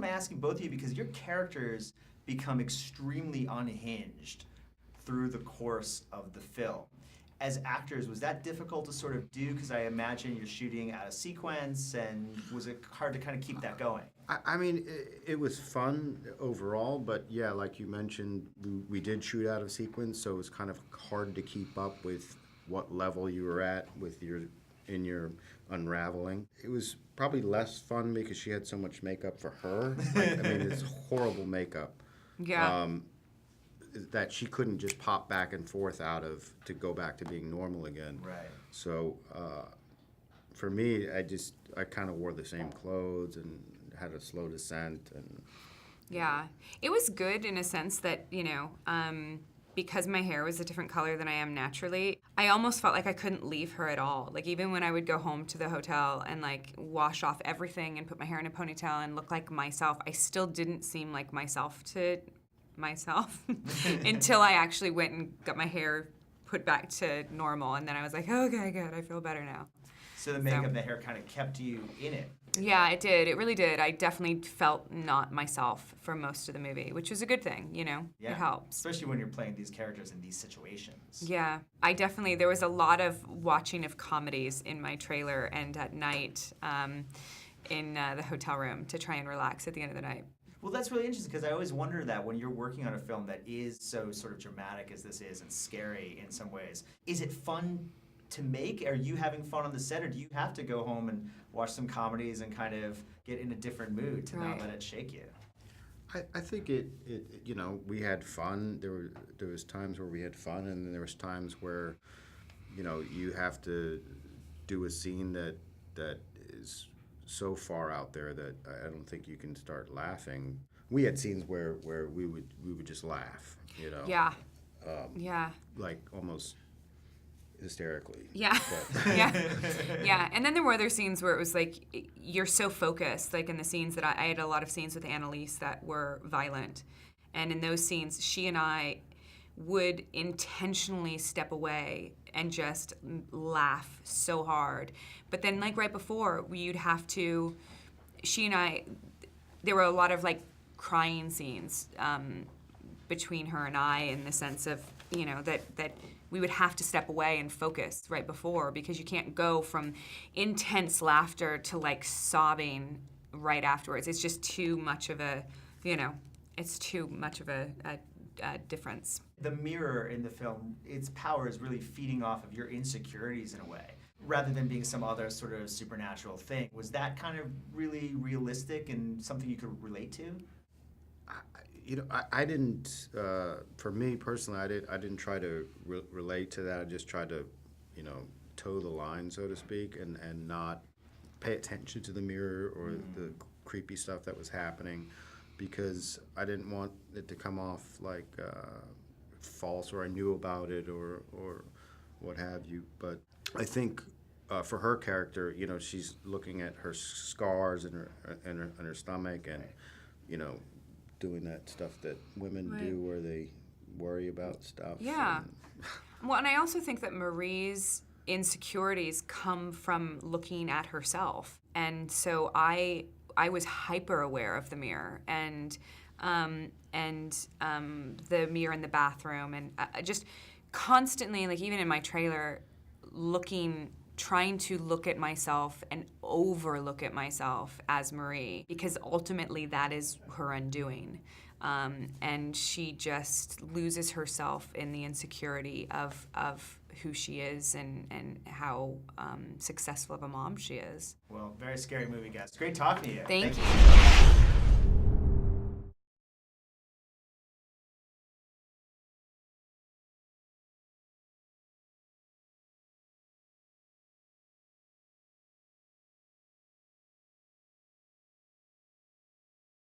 I'm asking both of you because your characters become extremely unhinged through the course of the film. As actors, was that difficult to sort of do? Because I imagine you're shooting out of sequence, and was it hard to kind of keep that going? I mean, it was fun overall, but yeah, like you mentioned, we did shoot out of sequence, so it was kind of hard to keep up with what level you were at with your unraveling. It was probably less fun because she had so much makeup for her. Like, I mean, it's horrible makeup. Yeah. That she couldn't just pop back and forth out of to go back to being normal again. Right. So for me, I kind of wore the same clothes and had a slow descent and. Yeah, it was good in a sense that, you know, because my hair was a different color than I am naturally, I almost felt like I couldn't leave her at all. Like, even when I would go home to the hotel and, like, wash off everything and put my hair in a ponytail and look like myself, I still didn't seem like myself to myself until I actually went and got my hair put back to normal. And then I was like, okay, good, I feel better now. So the makeup and the hair kind of kept you in it. Yeah, it did. It really did. I definitely felt not myself for most of the movie, which was a good thing, you know? Yeah. It helps. Especially when you're playing these characters in these situations. Yeah. There was a lot of watching of comedies in my trailer and at night in the hotel room to try and relax at the end of the night. Well, that's really interesting because I always wonder that when you're working on a film that is so sort of dramatic as this is and scary in some ways, is it fun to make? Are you having fun on the set, or do you have to go home and watch some comedies and kind of get in a different mood to not let it shake you? I think it you know, we had fun. There was times where we had fun, and then there was times where, you know, you have to do a scene that is so far out there that I don't think you can start laughing. We had scenes where we would just laugh, you know. Yeah. Yeah. Like almost hysterically. Yeah. Yeah. And then there were other scenes where it was like you're so focused, like in the scenes that I had a lot of scenes with Annalise that were violent. And in those scenes, she and I would intentionally step away and just laugh so hard. But then, like, right before, you'd have to, she and I, there were a lot of, like, crying scenes between her and I, in the sense of, you know, that we would have to step away and focus right before, because you can't go from intense laughter to, like, sobbing right afterwards. It's just too much of a, you know, it's too much of a difference. The mirror in the film, its power is really feeding off of your insecurities in a way, rather than being some other sort of supernatural thing. Was that kind of really realistic and something you could relate to? You know, I didn't. For me personally, I didn't try to relate to that. I just tried to, you know, toe the line, so to speak, and not pay attention to the mirror or the creepy stuff that was happening, because I didn't want it to come off like false, or I knew about it, or what have you. But I think for her character, you know, she's looking at her scars and her stomach, and you know, doing that stuff that women do, where they worry about stuff. Yeah. Well, and I also think that Marie's insecurities come from looking at herself, and so I was hyper aware of the mirror and the mirror in the bathroom, and just constantly, like even in my trailer, trying to look at myself and overlook at myself as Marie, because ultimately that is her undoing. And she just loses herself in the insecurity of who she is and how successful of a mom she is. Well, very scary movie, guys. Great talking to you. Thank you.